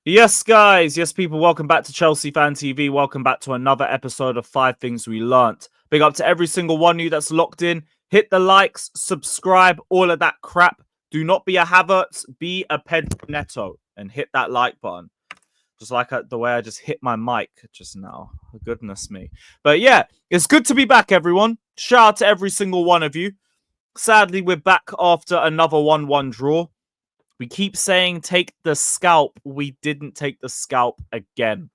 Yes, guys. Yes, people. Welcome back to Chelsea Fan TV. Welcome back to another episode of 5 Things We Learnt. Big up to every single one of you that's locked in. Hit the likes, subscribe, all of that crap. Do not be a Havertz, be a Pedro Netto, and hit that like button. Just like the way I just hit my mic just now. Goodness me. But yeah, it's good to be back, everyone. Shout out to every single one of you. Sadly, we're back after another 1-1 draw. We keep saying take the scalp. We didn't take the scalp again.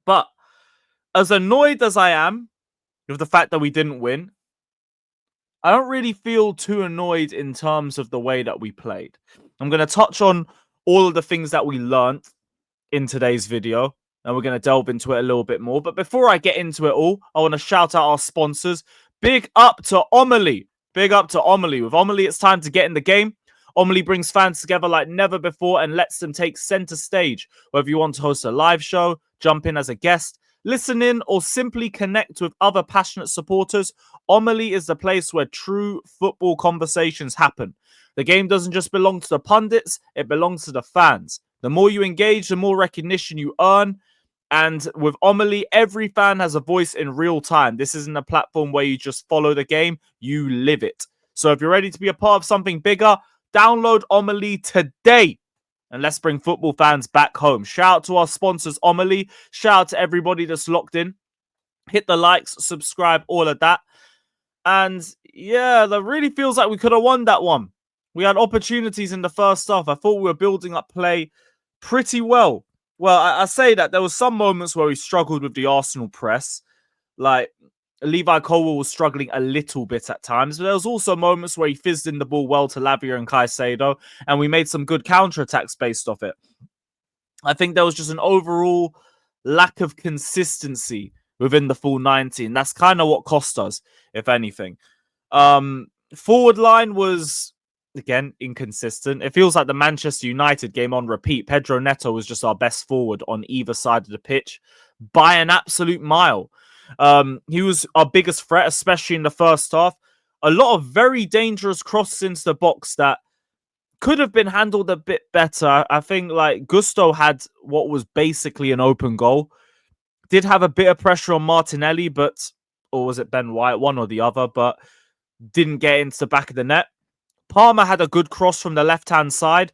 But as annoyed as I am with the fact that we didn't win, I don't really feel too annoyed in terms of the way that we played. I'm going to touch on all of the things that we learnt in today's video, and we're going to delve into it a little bit more. But before I get into it all, I want to shout out our sponsors. Big up to Omely. Big up to Omely. With Omely, it's time to get in the game. Omely brings fans together like never before and lets them take center stage. Whether you want to host a live show, jump in as a guest, listen in, or simply connect with other passionate supporters, Omely is the place where true football conversations happen. The game doesn't just belong to the pundits, it belongs to the fans. The more you engage, the more recognition you earn. And with Omely, every fan has a voice in real time. This isn't a platform where you just follow the game, you live it. So if you're ready to be a part of something bigger, download Omely today. And let's bring football fans back home. Shout out to our sponsors, Omely. Shout out to everybody that's locked in. Hit the likes, subscribe, all of that. And yeah, that really feels like we could have won that one. We had opportunities in the first half. I thought we were building up play pretty well. Well, I say that there were some moments where we struggled with the Arsenal press. Like, Levi Colwill was struggling a little bit at times, but there was also moments where he fizzed in the ball well to Lavia and Caicedo, and we made some good counterattacks based off it. I think there was just an overall lack of consistency within the full 90, and that's kind of what cost us, if anything. Forward line was, again, inconsistent. It feels like the Manchester United game on repeat. Pedro Netto was just our best forward on either side of the pitch by an absolute mile. He was our biggest threat, especially in the first half. A lot of very dangerous crosses into the box that could have been handled a bit better. I think like Gusto had what was basically an open goal. Did have a bit of pressure on Martinelli, or was it Ben White? One or the other, but didn't get into the back of the net. Palmer had a good cross from the left-hand side,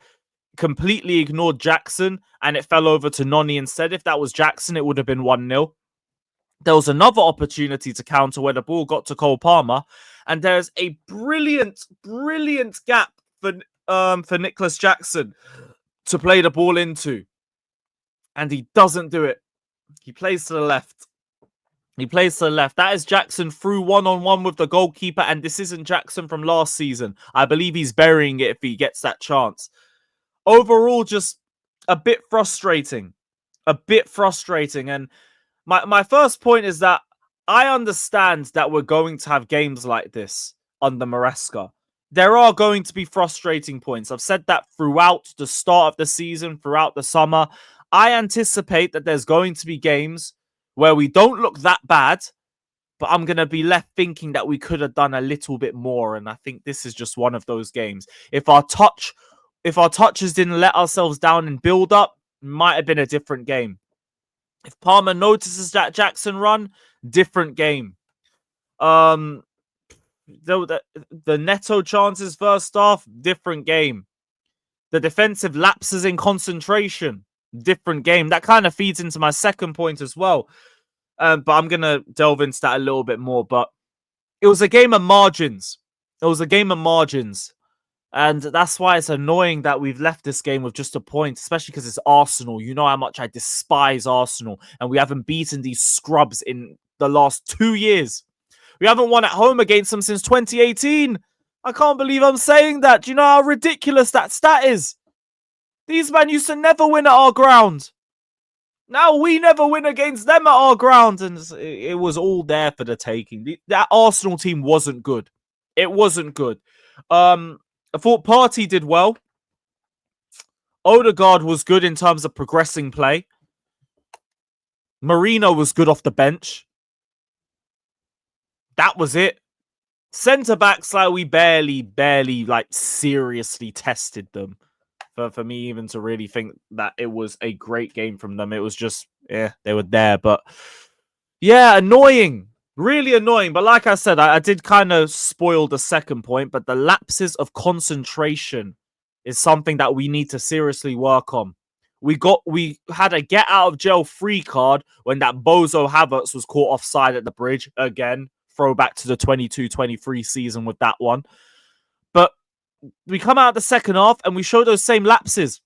completely ignored Jackson, and it fell over to Noni instead. If that was Jackson, it would have been 1-0. There was another opportunity to counter where the ball got to Cole Palmer, and there's a brilliant gap for Nicholas Jackson to play the ball into, and he doesn't do it. He plays to the left. That is Jackson through one-on-one with the goalkeeper, and this isn't Jackson from last season. I believe he's burying it if he gets that chance. Overall, just a bit frustrating. And my first point is that I understand that we're going to have games like this under Maresca. There are going to be frustrating points. I've said that throughout the start of the season, throughout the summer. I anticipate that there's going to be games where we don't look that bad, but I'm going to be left thinking that we could have done a little bit more. And I think this is just one of those games. If our touches didn't let ourselves down in build up, might have been a different game. If Palmer notices that Jackson run, different game. The Neto chances first half, different game. The defensive lapses in concentration, different game. That kind of feeds into my second point as well. But I'm going to delve into that a little bit more. But it was a game of margins. And that's why it's annoying that we've left this game with just a point, especially because it's Arsenal. You know how much I despise Arsenal. And we haven't beaten these scrubs in the last 2 years. We haven't won at home against them since 2018. I can't believe I'm saying that. Do you know how ridiculous that stat is? These men used to never win at our ground. Now we never win against them at our ground. And it was all there for the taking. That Arsenal team wasn't good. It wasn't good. I thought Partey did well. Odegaard was good in terms of progressing play. Marino was good off the bench. That was it. Centre-backs, like, we barely, like, seriously tested them. for me even to really think that it was a great game from them. It was just, they were there. But yeah, annoying. Really annoying. But like I said, I did kind of spoil the second point, but the lapses of concentration is something that we need to seriously work on. We had a get out of jail free card when that bozo Havertz was caught offside at the bridge. Again, throwback to the 22-23 season with that one. But we come out the second half and we show those same lapses.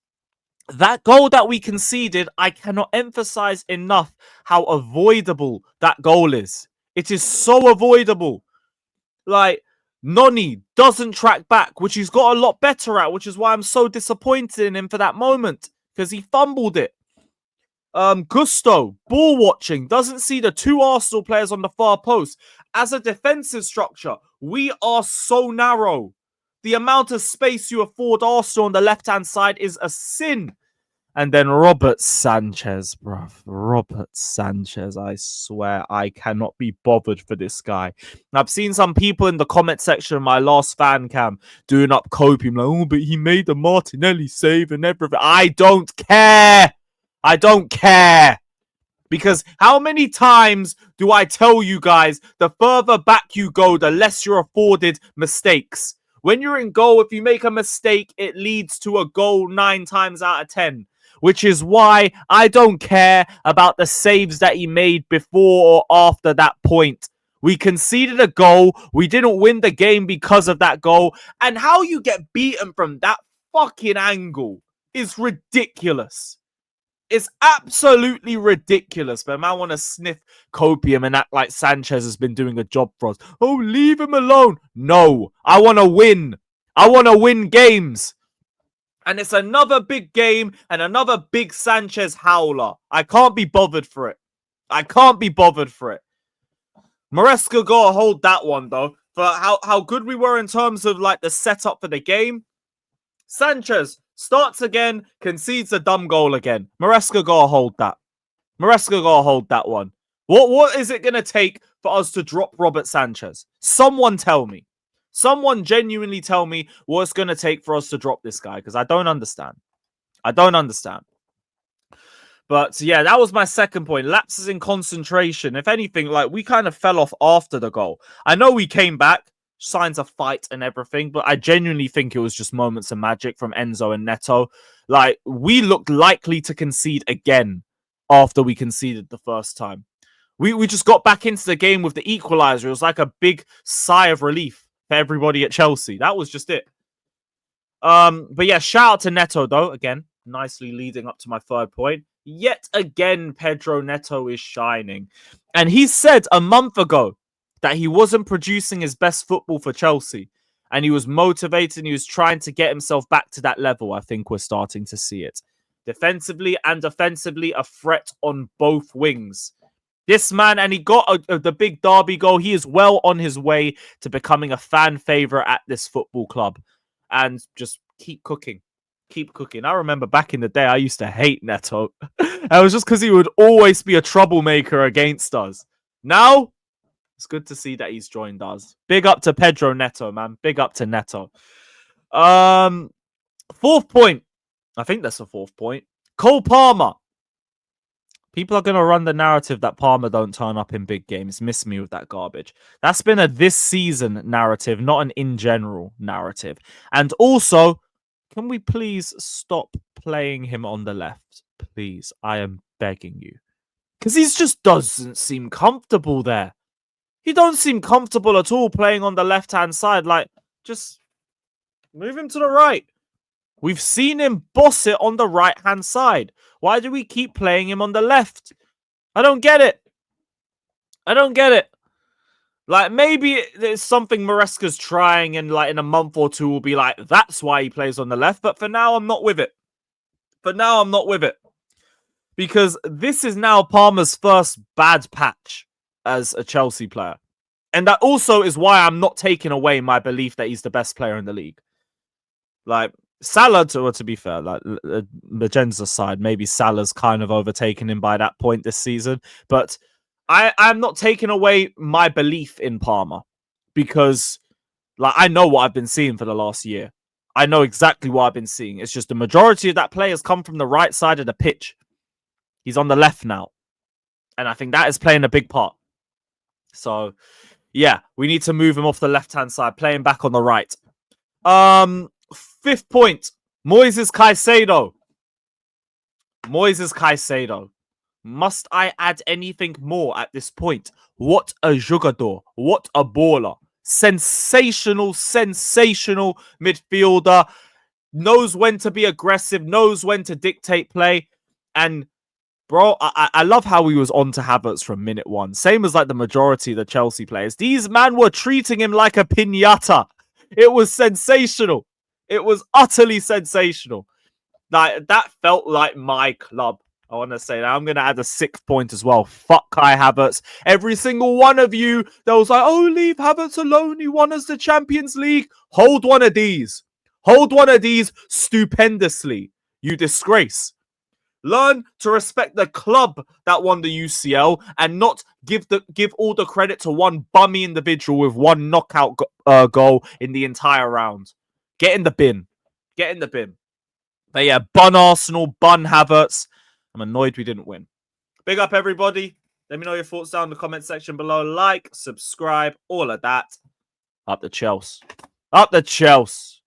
That goal that we conceded, I cannot emphasize enough how avoidable that goal is. It is so avoidable. Like, Noni doesn't track back, which he's got a lot better at, which is why I'm so disappointed in him for that moment, because he fumbled it. Gusto, ball watching, doesn't see the two Arsenal players on the far post. As a defensive structure, we are so narrow. The amount of space you afford Arsenal on the left-hand side is a sin. And then Robert Sanchez, bruv. Robert Sanchez, I swear I cannot be bothered for this guy. I've seen some people in the comment section of my last fan cam doing up coping, like, oh, but he made the Martinelli save and everything. I don't care. I don't care. Because how many times do I tell you guys, the further back you go, the less you're afforded mistakes. When you're in goal, if you make a mistake, it leads to a goal 9 times out of 10. Which is why I don't care about the saves that he made before or after that point. We conceded a goal. We didn't win the game because of that goal. And how you get beaten from that fucking angle is ridiculous. It's absolutely ridiculous. But man want to sniff copium and act like Sanchez has been doing a job for us. Oh, leave him alone. No, I want to win. I want to win games. And it's another big game and another big Sanchez howler. I can't be bothered for it. I can't be bothered for it. Maresca got to hold that one, though. For how good we were in terms of like the setup for the game. Sanchez starts again, concedes a dumb goal again. Maresca got to hold that. Maresca got to hold that one. What is it going to take for us to drop Robert Sanchez? Someone tell me. Someone genuinely tell me what it's going to take for us to drop this guy, because I don't understand. I don't understand. But yeah, that was my second point. Lapses in concentration. If anything, like, we kind of fell off after the goal. I know we came back, signs of fight and everything, but I genuinely think it was just moments of magic from Enzo and Neto. Like, we looked likely to concede again after we conceded the first time. We just got back into the game with the equalizer. It was like a big sigh of relief for everybody at Chelsea. That was just it. But yeah, shout out to Neto, though. Again, nicely leading up to my third point. Yet again, Pedro Netto is shining. And he said a month ago that he wasn't producing his best football for Chelsea. And he was motivated and he was trying to get himself back to that level. I think we're starting to see it. Defensively and offensively, a threat on both wings. This man, and he got the big derby goal. He is well on his way to becoming a fan favorite at this football club. And just keep cooking. Keep cooking. I remember back in the day, I used to hate Neto. It was just because he would always be a troublemaker against us. Now, it's good to see that he's joined us. Big up to Pedro Netto, man. Big up to Neto. Fourth point. I think that's the fourth point. Cole Palmer. People are going to run the narrative that Palmer don't turn up in big games. Miss me with that garbage. That's been a this season narrative, not an in general narrative. And also, can we please stop playing him on the left? Please, I am begging you. Because he just doesn't seem comfortable there. He don't seem comfortable at all playing on the left-hand side. Like, just move him to the right. We've seen him boss it on the right-hand side. Why do we keep playing him on the left? I don't get it. I don't get it. Like, maybe it's something Maresca's trying and, like, in a month or two will be like, that's why he plays on the left. But for now, I'm not with it. For now, I'm not with it. Because this is now Palmer's first bad patch as a Chelsea player. And that also is why I'm not taking away my belief that he's the best player in the league. Like, Salah, to be fair, like, Magenza's side, maybe Salah's kind of overtaken him by that point this season. But I'm not taking away my belief in Palmer because, like, I know what I've been seeing for the last year. I know exactly what I've been seeing. It's just the majority of that play has come from the right side of the pitch. He's on the left now. And I think that is playing a big part. So, yeah, we need to move him off the left-hand side, playing back on the right. 5th point. Moises Caicedo. Moises Caicedo. Must I add anything more at this point? What a jugador. What a baller. Sensational, sensational midfielder. Knows when to be aggressive, knows when to dictate play. And, bro, I love how he was on to Havertz from minute 1. Same as like the majority of the Chelsea players. These men were treating him like a piñata. It was sensational. It was utterly sensational. Like, that felt like my club. I want to say that. I'm going to add a 6th point as well. Fuck Kai Havertz. Every single one of you that was like, oh, leave Havertz alone. He won us the Champions League. Hold one of these. Hold one of these stupendously. You disgrace. Learn to respect the club that won the UCL and not give all the credit to one bummy individual with one knockout goal in the entire round. Get in the bin. Get in the bin. But yeah, bun Arsenal, bun Havertz. I'm annoyed we didn't win. Big up, everybody. Let me know your thoughts down in the comment section below. Like, subscribe, all of that. Up the Chelsea. Up the Chelsea.